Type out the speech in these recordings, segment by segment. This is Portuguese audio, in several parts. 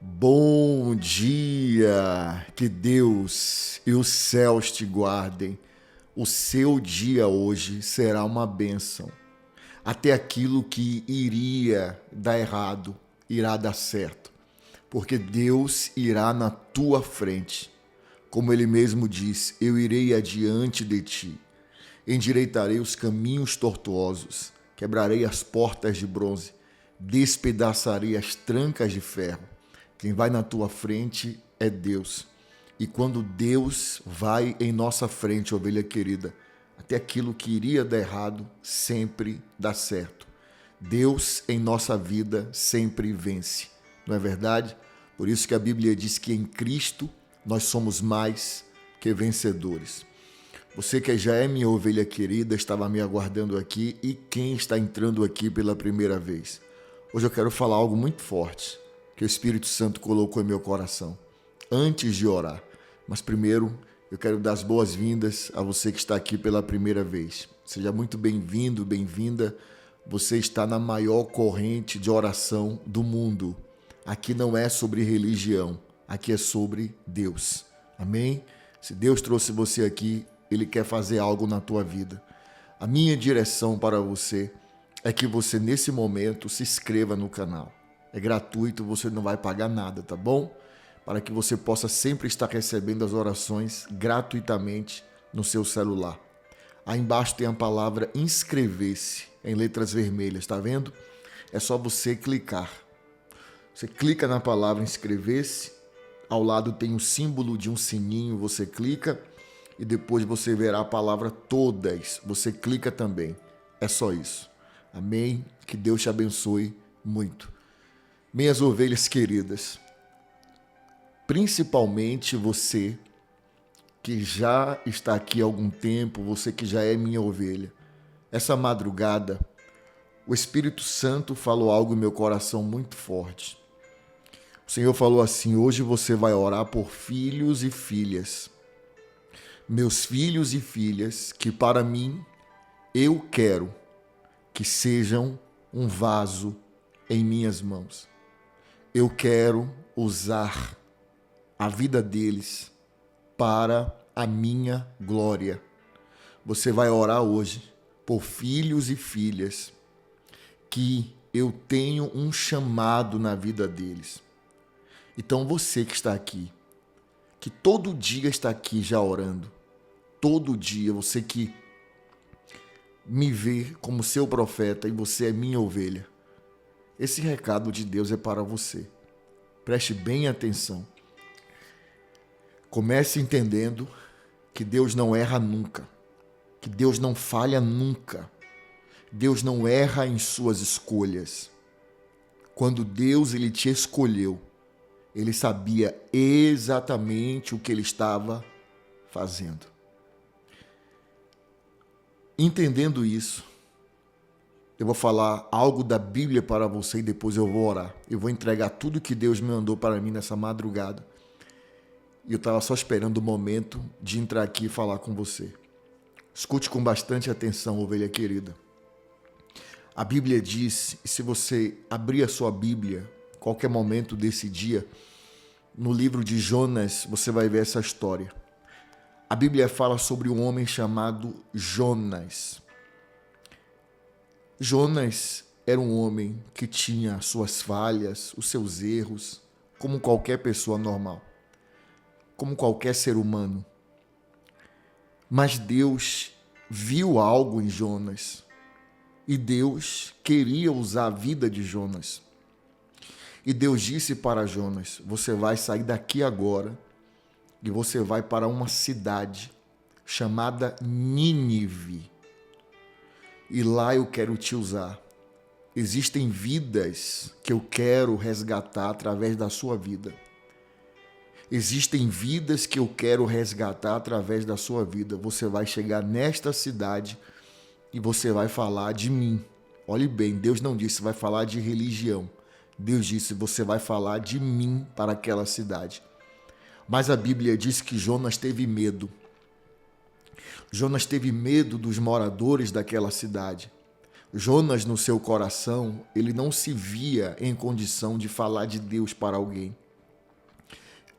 Bom dia, que Deus e os céus te guardem. O seu dia hoje será uma bênção. Até aquilo que iria dar errado, irá dar certo. Porque Deus irá na tua frente. Como ele mesmo diz, eu irei adiante de ti. Endireitarei os caminhos tortuosos, quebrarei as portas de bronze, despedaçarei as trancas de ferro. Quem vai na tua frente é Deus. E quando Deus vai em nossa frente, ovelha querida, até aquilo que iria dar errado sempre dá certo. Deus em nossa vida sempre vence. Não é verdade? Por isso que a Bíblia diz que em Cristo nós somos mais que vencedores. Você que já é minha ovelha querida, estava me aguardando aqui, e quem está entrando aqui pela primeira vez. Hoje eu quero falar algo muito forte que o Espírito Santo colocou em meu coração, antes de orar. Mas primeiro, eu quero dar as boas-vindas a você que está aqui pela primeira vez. Seja muito bem-vindo, bem-vinda. Você está na maior corrente de oração do mundo. Aqui não é sobre religião, aqui é sobre Deus. Amém? Se Deus trouxe você aqui, Ele quer fazer algo na tua vida. A minha direção para você é que você, nesse momento, se inscreva no canal. É gratuito, você não vai pagar nada, tá bom? Para que você possa sempre estar recebendo as orações gratuitamente no seu celular. Aí embaixo tem a palavra inscrever-se, em letras vermelhas, tá vendo? É só você clicar. Você clica na palavra inscrever-se, ao lado tem o símbolo de um sininho, você clica e depois você verá a palavra todas, você clica também. É só isso. Amém? Que Deus te abençoe muito. Minhas ovelhas queridas, principalmente você que já está aqui há algum tempo, você que já é minha ovelha, essa madrugada, o Espírito Santo falou algo em meu coração muito forte. O Senhor falou assim: hoje você vai orar por filhos e filhas, meus filhos e filhas, que para mim eu quero que sejam um vaso em minhas mãos. Eu quero usar a vida deles para a minha glória. Você vai orar hoje por filhos e filhas que eu tenho um chamado na vida deles. Então você que está aqui, que todo dia está aqui já orando, todo dia, você que me vê como seu profeta e você é minha ovelha, esse recado de Deus é para você. Preste bem atenção. Comece entendendo que Deus não erra nunca, que Deus não falha nunca. Deus não erra em suas escolhas. Quando Deus ele te escolheu, Ele sabia exatamente o que Ele estava fazendo. Entendendo isso, eu vou falar algo da Bíblia para você e depois eu vou orar. Eu vou entregar tudo que Deus me mandou para mim nessa madrugada. E eu estava só esperando o momento de entrar aqui e falar com você. Escute com bastante atenção, ovelha querida. A Bíblia diz, e se você abrir a sua Bíblia, qualquer momento desse dia, no livro de Jonas, você vai ver essa história. A Bíblia fala sobre um homem chamado Jonas. Jonas era um homem que tinha suas falhas, os seus erros, como qualquer pessoa normal, como qualquer ser humano. Mas Deus viu algo em Jonas e Deus queria usar a vida de Jonas. E Deus disse para Jonas: você vai sair daqui agora e você vai para uma cidade chamada Nínive. E lá eu quero te usar. Existem vidas que eu quero resgatar através da sua vida. Existem vidas que eu quero resgatar através da sua vida. Você vai chegar nesta cidade e você vai falar de mim. Olhe bem, Deus não disse vai falar de religião. Deus disse você vai falar de mim para aquela cidade. Mas a Bíblia diz que Jonas teve medo. Jonas teve medo dos moradores daquela cidade. Jonas, no seu coração, ele não se via em condição de falar de Deus para alguém.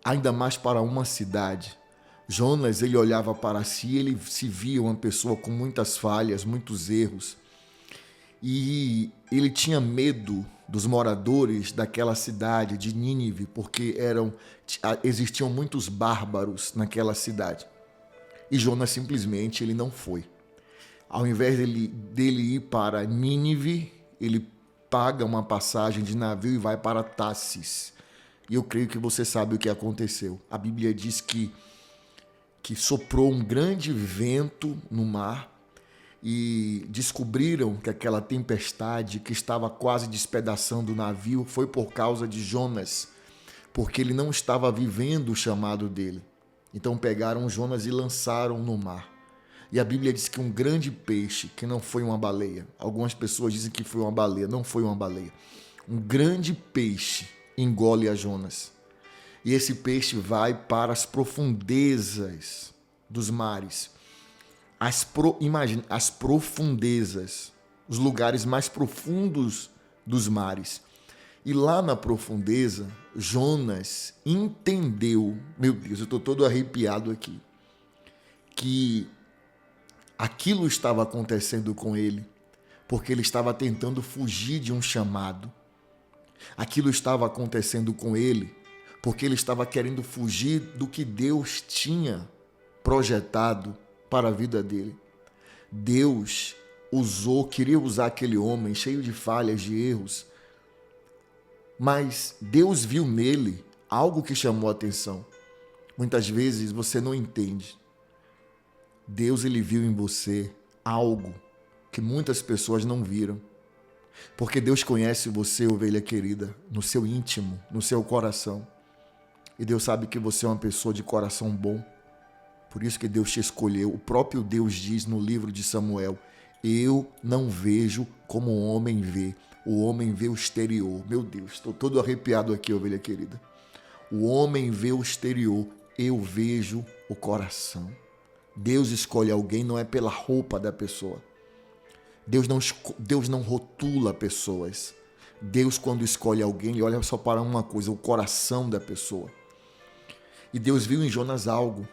ainda mais para uma cidade. Jonas, ele olhava para si, ele se via uma pessoa com muitas falhas, muitos erros. E ele tinha medo dos moradores daquela cidade de Nínive, porque existiam muitos bárbaros naquela cidade. E Jonas simplesmente ele não foi. Ao invés dele ir para Nínive, ele paga uma passagem de navio e vai para Tarsis. E eu creio que você sabe o que aconteceu. A Bíblia diz que soprou um grande vento no mar e descobriram que aquela tempestade que estava quase despedaçando o navio foi por causa de Jonas, porque ele não estava vivendo o chamado dele. Então pegaram Jonas e lançaram no mar. E a Bíblia diz que um grande peixe, que não foi uma baleia, algumas pessoas dizem que foi uma baleia, não foi uma baleia. Um grande peixe engole a Jonas. E esse peixe vai para as profundezas dos mares. Imagine as profundezas, os lugares mais profundos dos mares. E lá na profundeza, Jonas entendeu, meu Deus, eu estou todo arrepiado aqui, que aquilo estava acontecendo com ele, porque ele estava tentando fugir de um chamado. Aquilo estava acontecendo com ele, porque ele estava querendo fugir do que Deus tinha projetado para a vida dele. Deus queria usar aquele homem cheio de falhas, de erros, mas Deus viu nele algo que chamou a atenção. Muitas vezes você não entende. Deus ele viu em você algo que muitas pessoas não viram. Porque Deus conhece você, ovelha querida, no seu íntimo, no seu coração. E Deus sabe que você é uma pessoa de coração bom. Por isso que Deus te escolheu. O próprio Deus diz no livro de Samuel: eu não vejo como o homem vê. O homem vê o exterior. Meu Deus, estou todo arrepiado aqui, ovelha querida. O homem vê o exterior, eu vejo o coração. Deus escolhe alguém não é pela roupa da pessoa. Deus não rotula pessoas. Deus, quando escolhe alguém, ele olha só para uma coisa, o coração da pessoa. E Deus viu em Jonas algo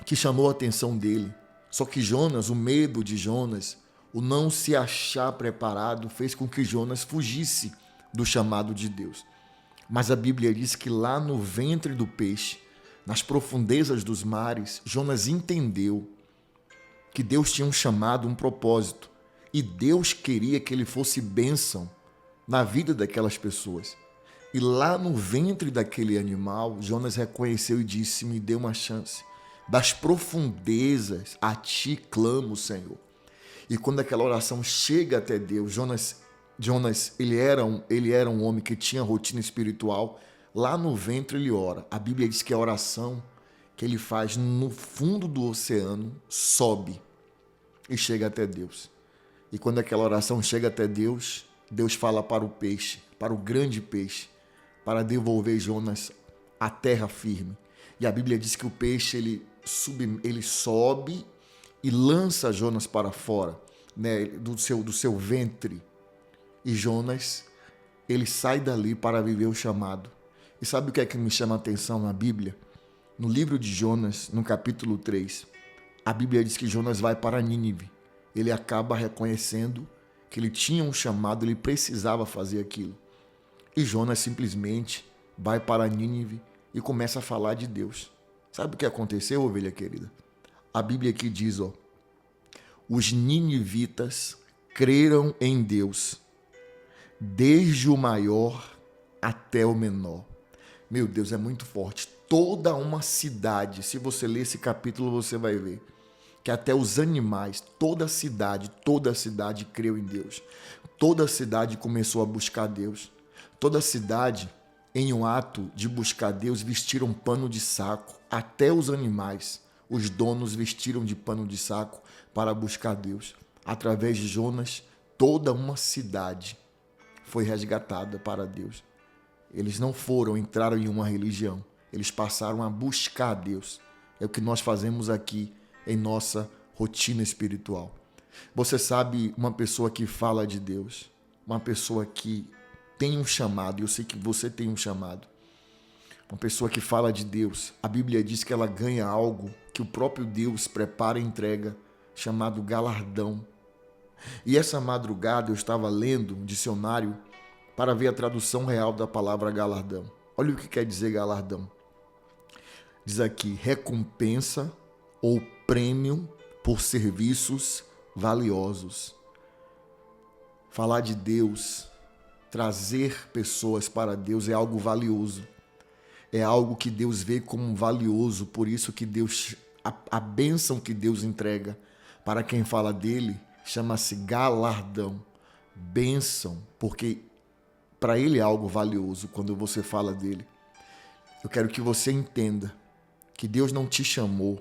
que chamou a atenção dele. Só que Jonas, o medo de Jonas, o não se achar preparado, fez com que Jonas fugisse do chamado de Deus. Mas a Bíblia diz que lá no ventre do peixe, nas profundezas dos mares, Jonas entendeu que Deus tinha um chamado, um propósito. E Deus queria que ele fosse bênção na vida daquelas pessoas. E lá no ventre daquele animal, Jonas reconheceu e disse: me dê uma chance. Das profundezas a ti clamo, Senhor. E quando aquela oração chega até Deus, Jonas ele era um homem que tinha rotina espiritual. Lá no ventre ele ora. A Bíblia diz que a oração que ele faz no fundo do oceano sobe e chega até Deus. E quando aquela oração chega até Deus, Deus fala para o peixe, para o grande peixe, para devolver Jonas à terra firme. E a Bíblia diz que o peixe ele sobe e lança Jonas para fora, né, do seu ventre. E Jonas, ele sai dali para viver o chamado. E sabe o que é que me chama a atenção na Bíblia? No livro de Jonas, no capítulo 3, a Bíblia diz que Jonas vai para Nínive. Ele acaba reconhecendo que ele tinha um chamado, ele precisava fazer aquilo. E Jonas simplesmente vai para Nínive e começa a falar de Deus. Sabe o que aconteceu, ovelha querida? A Bíblia aqui diz, os ninivitas creram em Deus, desde o maior até o menor. Meu Deus, é muito forte. Toda uma cidade, se você ler esse capítulo, você vai ver que até os animais, toda a cidade creu em Deus. Toda a cidade começou a buscar Deus. Toda a cidade, em um ato de buscar Deus, vestiram pano de saco. Até os animais, os donos vestiram de pano de saco para buscar Deus. Através de Jonas, toda uma cidade foi resgatada para Deus. Eles não entraram em uma religião. Eles passaram a buscar Deus. É o que nós fazemos aqui em nossa rotina espiritual. Você sabe, uma pessoa que fala de Deus, uma pessoa que tem um chamado, e eu sei que você tem um chamado, Uma pessoa que fala de Deus, a Bíblia diz que ela ganha algo que o próprio Deus prepara e entrega, chamado galardão. E essa madrugada eu estava lendo um dicionário para ver a tradução real da palavra galardão. Olha o que quer dizer galardão. Diz aqui, recompensa ou prêmio por serviços valiosos. Falar de Deus, trazer pessoas para Deus é algo valioso. É algo que Deus vê como valioso, por isso que Deus, a bênção que Deus entrega para quem fala dele, chama-se galardão. Bênção, porque para ele é algo valioso quando você fala dele. Eu quero que você entenda que Deus não te chamou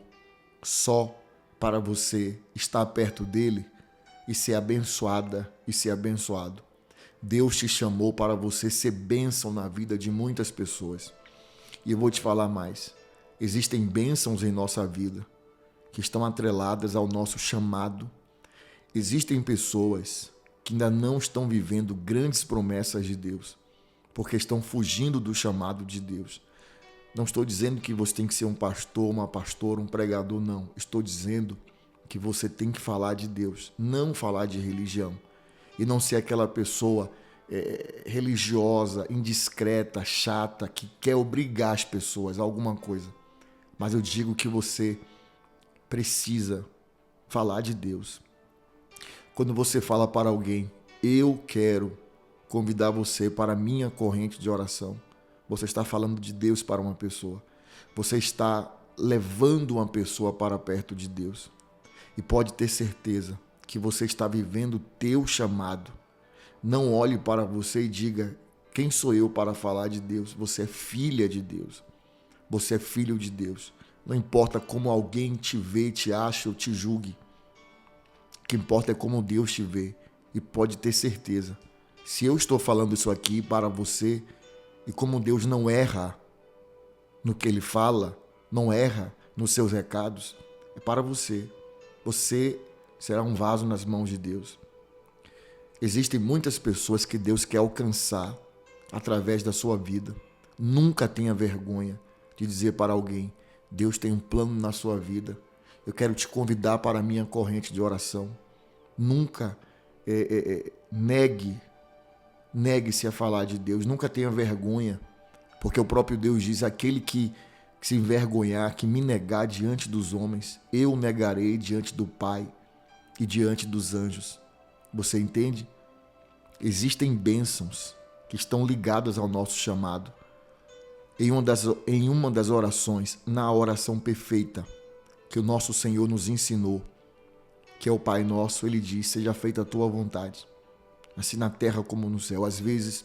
só para você estar perto dele e ser abençoada e ser abençoado. Deus te chamou para você ser bênção na vida de muitas pessoas. E eu vou te falar mais. Existem bênçãos em nossa vida que estão atreladas ao nosso chamado. Existem pessoas que ainda não estão vivendo grandes promessas de Deus, porque estão fugindo do chamado de Deus. Não estou dizendo que você tem que ser um pastor, uma pastora, um pregador, não. Estou dizendo que você tem que falar de Deus, não falar de religião. E não ser aquela pessoa religiosa, indiscreta, chata, que quer obrigar as pessoas a alguma coisa. Mas eu digo que você precisa falar de Deus. Quando você fala para alguém, eu quero convidar você para a minha corrente de oração, você está falando de Deus para uma pessoa. Você está levando uma pessoa para perto de Deus. E pode ter certeza que você está vivendo o teu chamado. Não olhe para você e diga, quem sou eu para falar de Deus? Você é filha de Deus. Você é filho de Deus. Não importa como alguém te vê, te acha ou te julgue. O que importa é como Deus te vê. E pode ter certeza, se eu estou falando isso aqui para você, e como Deus não erra no que Ele fala, não erra nos seus recados, é para você. Você será um vaso nas mãos de Deus. Existem muitas pessoas que Deus quer alcançar através da sua vida. Nunca tenha vergonha de dizer para alguém, Deus tem um plano na sua vida. Eu quero te convidar para a minha corrente de oração. Nunca negue-se a falar de Deus. Nunca tenha vergonha, porque o próprio Deus diz, aquele que se envergonhar, que me negar diante dos homens, eu negarei diante do Pai e diante dos anjos. Você entende? Existem bênçãos que estão ligadas ao nosso chamado. Em uma das orações, na oração perfeita que o nosso Senhor nos ensinou, que é o Pai Nosso, Ele diz, seja feita a tua vontade, assim na terra como no céu. Às vezes,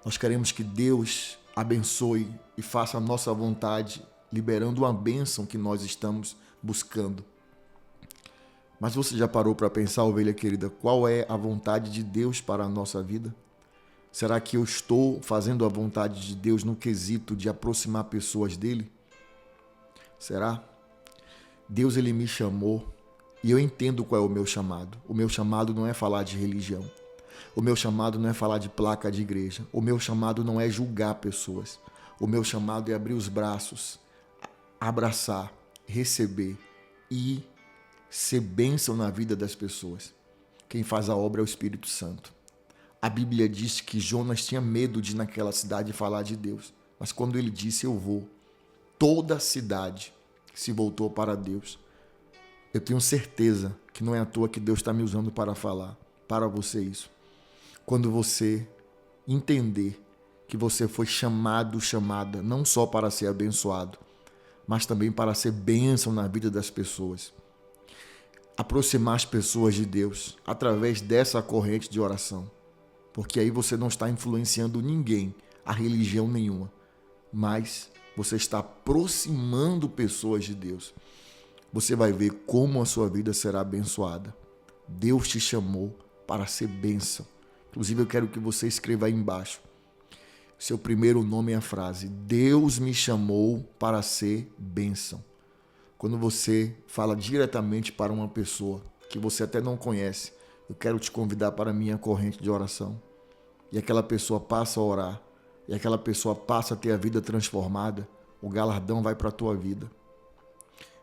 nós queremos que Deus abençoe e faça a nossa vontade, liberando uma bênção que nós estamos buscando. Mas você já parou para pensar, ovelha querida, qual é a vontade de Deus para a nossa vida? Será que eu estou fazendo a vontade de Deus no quesito de aproximar pessoas dele? Será? Deus, ele me chamou e eu entendo qual é o meu chamado. O meu chamado não é falar de religião. O meu chamado não é falar de placa de igreja. O meu chamado não é julgar pessoas. O meu chamado é abrir os braços, abraçar, receber e ser bênção na vida das pessoas. Quem faz a obra é o Espírito Santo. A Bíblia diz que Jonas tinha medo de ir naquela cidade falar de Deus. Mas quando ele disse, eu vou, toda a cidade se voltou para Deus. Eu tenho certeza que não é à toa que Deus está me usando para falar para você isso. Quando você entender que você foi chamado, chamada, não só para ser abençoado, mas também para ser bênção na vida das pessoas. Aproximar as pessoas de Deus através dessa corrente de oração. Porque aí você não está influenciando ninguém, a religião nenhuma, mas você está aproximando pessoas de Deus. Você vai ver como a sua vida será abençoada. Deus te chamou para ser bênção. Inclusive, eu quero que você escreva aí embaixo. Seu primeiro nome é a frase, Deus me chamou para ser bênção. Quando você fala diretamente para uma pessoa que você até não conhece, eu quero te convidar para a minha corrente de oração. E aquela pessoa passa a orar. e aquela pessoa passa a ter a vida transformada, o galardão vai para a tua vida.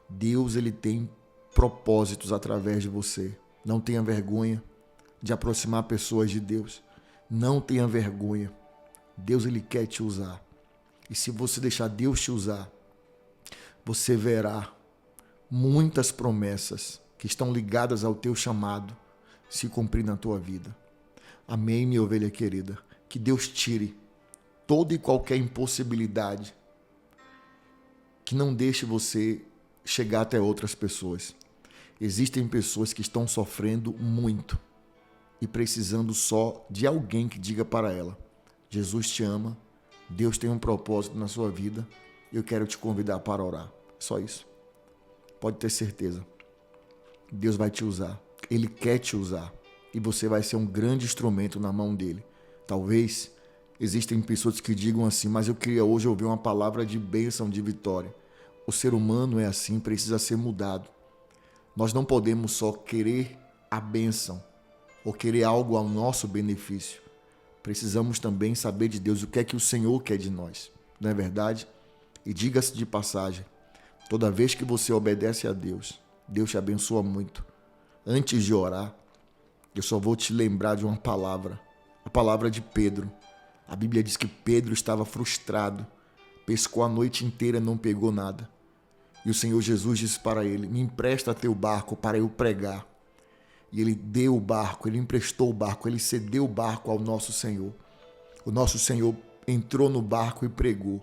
Deus, ele tem propósitos através de você. Não tenha vergonha de aproximar pessoas de Deus. Não tenha vergonha. Deus, ele quer te usar. E se você deixar Deus te usar, você verá muitas promessas que estão ligadas ao teu chamado se cumprir na tua vida. Amém, minha ovelha querida. Que Deus tire toda e qualquer impossibilidade que não deixe você chegar até outras pessoas. Existem pessoas que estão sofrendo muito e precisando só de alguém que diga para ela: Jesus te ama, Deus tem um propósito na sua vida, eu quero te convidar para orar. Só isso. Pode ter certeza. Deus vai te usar. Ele quer te usar. E você vai ser um grande instrumento na mão dele. Talvez existem pessoas que digam assim: mas eu queria hoje ouvir uma palavra de bênção, de vitória. O ser humano é assim, precisa ser mudado. Nós não podemos só querer a bênção ou querer algo ao nosso benefício. Precisamos também saber de Deus o que é que o Senhor quer de nós. Não é verdade? E diga-se de passagem, toda vez que você obedece a Deus, Deus te abençoa muito. Antes de orar, eu só vou te lembrar de uma palavra, a palavra de Pedro. A Bíblia diz que Pedro estava frustrado, pescou a noite inteira e não pegou nada. E o Senhor Jesus disse para ele: me empresta teu barco para eu pregar. E ele deu o barco, ele emprestou o barco, ele cedeu o barco ao nosso Senhor. O nosso Senhor entrou no barco e pregou.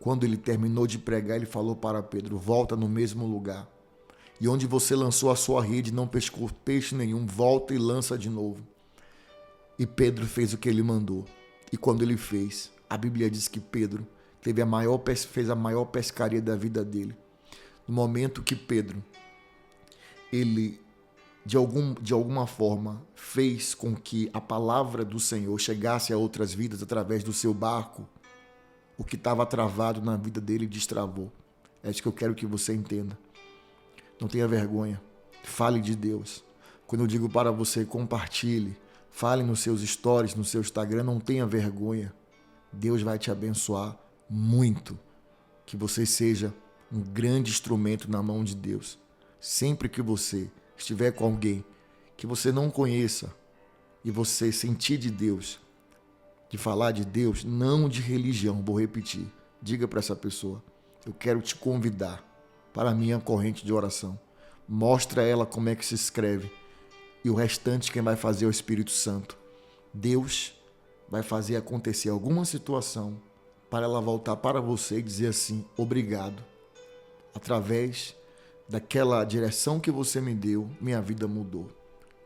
Quando ele terminou de pregar, ele falou para Pedro: volta no mesmo lugar. E onde você lançou a sua rede não pescou peixe nenhum, volta e lança de novo. E Pedro fez o que ele mandou. E quando ele fez, a Bíblia diz que Pedro fez a maior pescaria da vida dele. No momento que Pedro, ele de alguma forma fez com que a palavra do Senhor chegasse a outras vidas através do seu barco, o que estava travado na vida dele destravou. É isso que eu quero que você entenda. Não tenha vergonha. Fale de Deus. Quando eu digo para você, compartilhe. Fale nos seus stories, no seu Instagram. Não tenha vergonha. Deus vai te abençoar muito. Que você seja um grande instrumento na mão de Deus. Sempre que você estiver com alguém que você não conheça e você sentir de Deus, de falar de Deus, não de religião, vou repetir. Diga para essa pessoa: eu quero te convidar para a minha corrente de oração. Mostra a ela como é que se escreve. E o restante quem vai fazer é o Espírito Santo. Deus vai fazer acontecer alguma situação para ela voltar para você e dizer assim: obrigado. Através daquela direção que você me deu, minha vida mudou.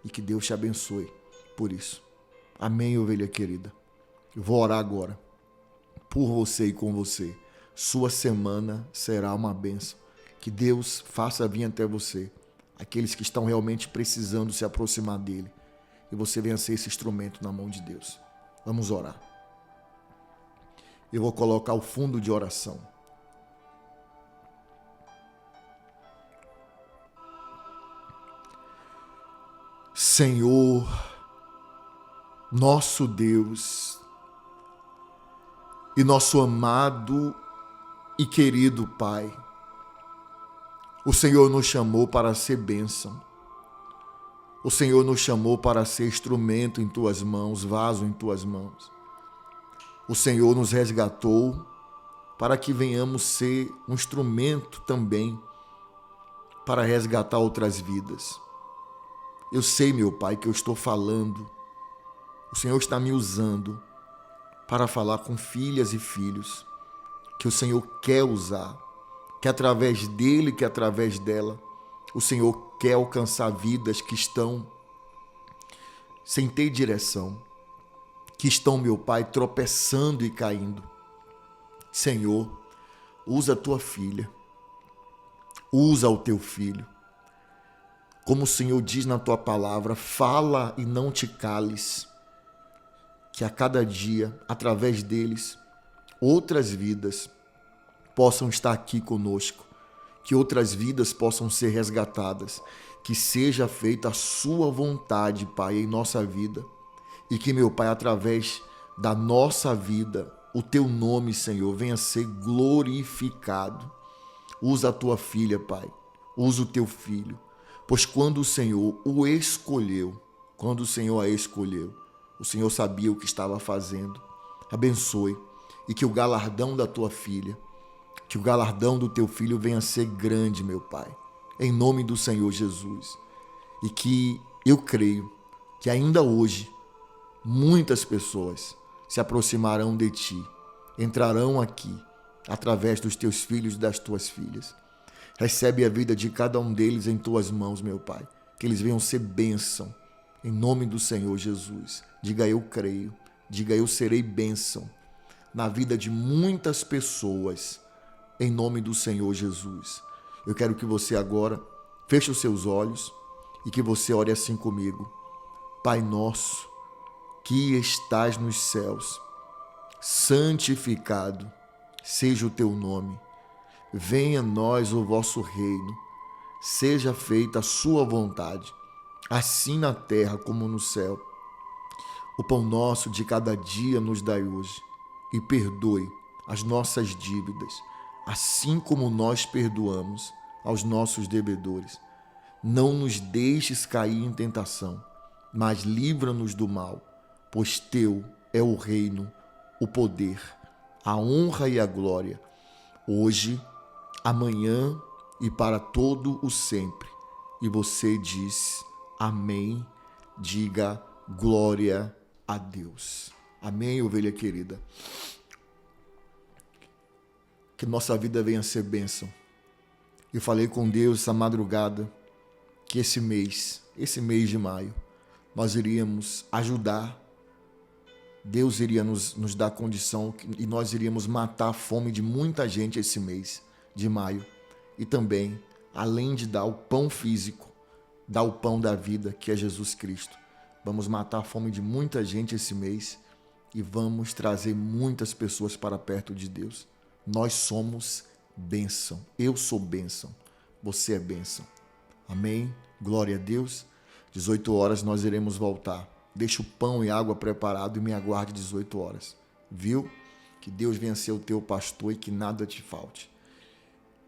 E que Deus te abençoe por isso. Amém, ovelha querida. Eu vou orar agora por você e com você. Sua semana será uma bênção. Que Deus faça vir até você aqueles que estão realmente precisando se aproximar dele. E você venha ser esse instrumento na mão de Deus. Vamos orar. Eu vou colocar o fundo de oração. Senhor, nosso Deus e nosso amado e querido Pai, o Senhor nos chamou para ser bênção. O Senhor nos chamou para ser instrumento em tuas mãos, vaso em tuas mãos. O Senhor nos resgatou para que venhamos ser um instrumento também para resgatar outras vidas. Eu sei, meu Pai, que eu estou falando. O Senhor está me usando para falar com filhas e filhos que o Senhor quer usar, que através dele, que através dela, o Senhor quer alcançar vidas que estão sem ter direção, que estão, meu Pai, tropeçando e caindo. Senhor, usa a tua filha, usa o teu filho. Como o Senhor diz na tua palavra, fala e não te cales, que a cada dia, através deles, outras vidas possam estar aqui conosco, que outras vidas possam ser resgatadas, que seja feita a sua vontade, Pai, em nossa vida, e que, meu Pai, através da nossa vida, o teu nome, Senhor, venha ser glorificado. Usa a tua filha, Pai. Usa o teu filho. Pois quando o Senhor o escolheu, quando o Senhor a escolheu, o Senhor sabia o que estava fazendo. Abençoe e que o galardão da tua filha, que o galardão do teu filho venha a ser grande, meu Pai, em nome do Senhor Jesus. E que eu creio que ainda hoje muitas pessoas se aproximarão de ti, entrarão aqui através dos teus filhos e das tuas filhas. Recebe a vida de cada um deles em tuas mãos, meu Pai, que eles venham ser bênção, em nome do Senhor Jesus. Diga eu creio, diga eu serei bênção na vida de muitas pessoas, em nome do Senhor Jesus. Eu quero que você agora feche os seus olhos e que você ore assim comigo. Pai nosso, que estás nos céus, santificado seja o teu nome. Venha a nós o vosso reino. Seja feita a sua vontade, assim na terra como no céu. O pão nosso de cada dia nos dai hoje, e perdoe as nossas dívidas, assim como nós perdoamos aos nossos devedores. Não nos deixes cair em tentação, mas livra-nos do mal, pois teu é o reino, o poder, a honra e a glória, hoje, amanhã e para todo o sempre. E você diz amém, diga glória a Deus. Amém, ovelha querida. Que nossa vida venha a ser bênção. Eu falei com Deus essa madrugada que esse mês de maio, nós iríamos ajudar. Deus iria nos dar condição e nós iríamos matar a fome de muita gente esse mês de maio. E também, além de dar o pão físico, dar o pão da vida, que é Jesus Cristo, vamos matar a fome de muita gente esse mês e vamos trazer muitas pessoas para perto de Deus. Nós somos bênção. Eu sou bênção. Você é bênção. Amém? Glória a Deus. 18 horas nós iremos voltar. Deixa o pão e água preparado e me aguarde 18 horas. Viu? Que Deus venha ser o teu pastor e que nada te falte.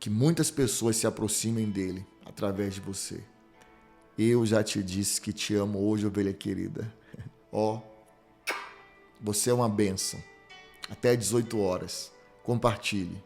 Que muitas pessoas se aproximem dele através de você. Eu já te disse que te amo hoje, ovelha querida. Ó, você é uma bênção. Até 18 horas. Compartilhe.